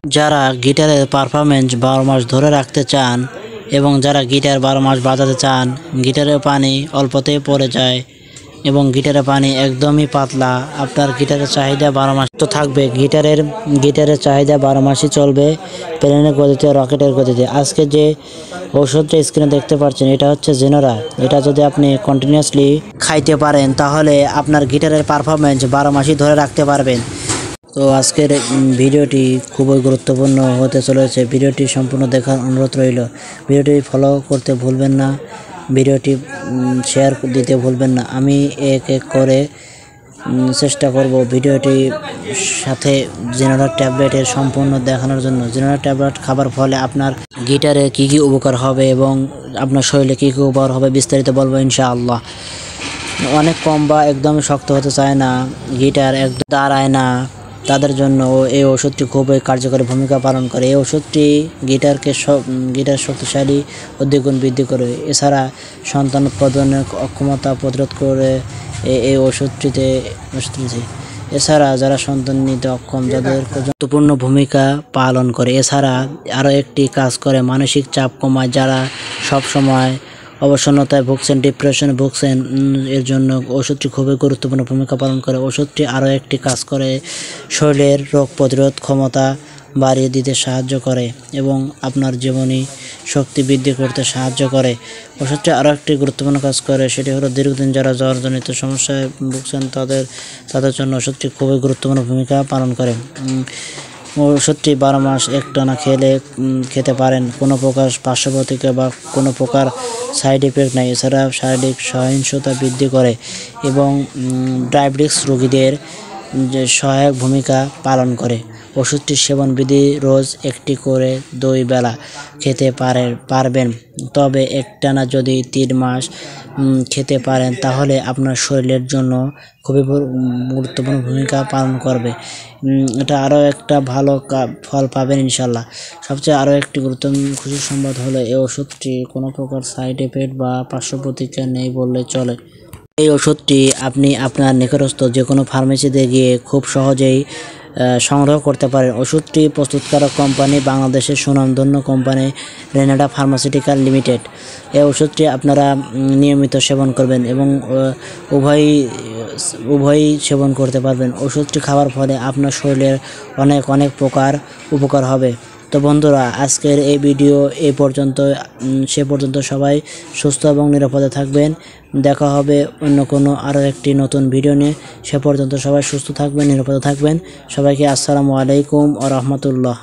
যারা গিটারের পারফরমেন্স 12 মাস ধরে রাখতে চান এবং যারা গিটার 12 মাস বাজাতে চান, গিটারের পানি অল্পতেই পড়ে যায় এবং গিটারের পানি একদমই পাতলা, আপনার গিটারের চাহিদা 12 মাস তো থাকবে। গিটারের চাহিদা 12 মাসই চলবে, প্লেনের গতিতে, রকেটের গতিতে। আজকে যে ওষুধটা স্ক্রিনে দেখতে পাচ্ছেন, এটা হচ্ছে জেনোরা। এটা যদি আপনি কন্টিনিউয়াসলি খাইতে পারেন তাহলে আপনার গিটারের পারফরমেন্স 12 মাসই ধরে রাখতে পারবেন। তো আজকের ভিডিওটি খুবই গুরুত্বপূর্ণ হতে চলেছে। ভিডিওটি সম্পূর্ণ দেখার অনুরোধ রইল। ভিডিওটি ফলো করতে ভুলবেন না, ভিডিওটি শেয়ার দিতে ভুলবেন না। আমি এক এক করে চেষ্টা করব ভিডিওটি সাথে জেনারেল ট্যাবলেটের সম্পূর্ণ দেখানোর জন্য। জেনারেল ট্যাবলেট খাবার ফলে আপনার গিটারে কী কী উপকার হবে এবং আপনার শরীরে কী কী উপকার হবে বিস্তারিত বলবো ইনশাআল্লাহ। অনেক কম বা একদমই শক্ত হতে চায় না, গিটার একদম দাঁড়ায় না, তাদের জন্য এই ওষুধটি খুবই কার্যকরী ভূমিকা পালন করে। এই ওষুধটি গিটার শক্তিশালী ও দ্বিগুণ বৃদ্ধি করে। এছাড়া সন্তান উৎপাদনের অক্ষমতা প্রতিরোধ করে এই ওষুধটিতে। এছাড়া যারা সন্তান নিতে অক্ষম, যাদের গুরুত্বপূর্ণ ভূমিকা পালন করে। এছাড়া আরও একটি কাজ করে, মানসিক চাপ কমায়। যারা সবসময় অবসন্নতায় ভুগছেন, ডিপ্রেশনে ভুগছেন, এর জন্য ওষুধটি খুবই গুরুত্বপূর্ণ ভূমিকা পালন করে। ওষুধটি আরও একটি কাজ করে, শরীরের রোগ প্রতিরোধ ক্ষমতা বাড়িয়ে দিতে সাহায্য করে এবং আপনার জীবনী শক্তি বৃদ্ধি করতে সাহায্য করে। ওষুধটি আরও একটি গুরুত্বপূর্ণ কাজ করে, সেটি হলো দীর্ঘদিন যারা জ্বরজনিত সমস্যায় ভুগছেন তাদের জন্য ওষুধটি খুবই গুরুত্বপূর্ণ ভূমিকা পালন করে। ওষুধটি 12 মাস একটানা খেতে পারেন, কোনো প্রকার পার্শ্ব প্রতিক্রিয়া বা কোনো প্রকার সাইড ইফেক্ট নাই। এছাড়া শারীরিক সহিংসতা বৃদ্ধি করে এবং ডায়াবেটিস রোগীদের সহায়ক ভূমিকা পালন করে। ওষুধটির সেবন বিধি: রোজ একটি করে 2 বেলা খেতে পারবেন, তবে একটানা যদি 3 মাস খেতে পারেন তাহলে আপনার শরীরের জন্য খুবই গুরুত্বপূর্ণ ভূমিকা পালন করবে। এটা আরও একটা ভালো ফল পাবেন ইনশাল্লাহ। সবচেয়ে আরও একটি গুরুত্বপূর্ণ খুশির সংবাদ হলো, এই ওষুধটি কোনো প্রকার সাইড এফেক্ট বা পার্শ্ব প্রতিক্রিয়া নেই বললে চলে। এই ওষুধটি আপনি আপনার নিকটস্থ যে কোনো ফার্মেসিতে গিয়ে খুব সহজেই সংগ্রহ করতে পারেন। ওষুধটি প্রস্তুতকারক কোম্পানি বাংলাদেশের সুনামধন্য কোম্পানি রেনাটা ফার্মাসিউটিক্যাল লিমিটেড। এই ওষুধটি আপনারা নিয়মিত সেবন করবেন এবং উভয়ই সেবন করতে পারবেন। ওষুধটি খাওয়ার ফলে আপনার শরীরের অনেক প্রকার উপকার হবে। তো বন্ধুরা, আজকের এই ভিডিও সে পর্যন্ত সবাই সুস্থ এবং নিরাপদে থাকবেন। দেখা হবে অন্য কোনো আরও একটি নতুন ভিডিও নিয়ে। সে পর্যন্ত সবাই সুস্থ থাকবেন, নিরাপদে থাকবেন। সবাইকে আসসালামু আলাইকুম ওয়া রাহমাতুল্লাহ।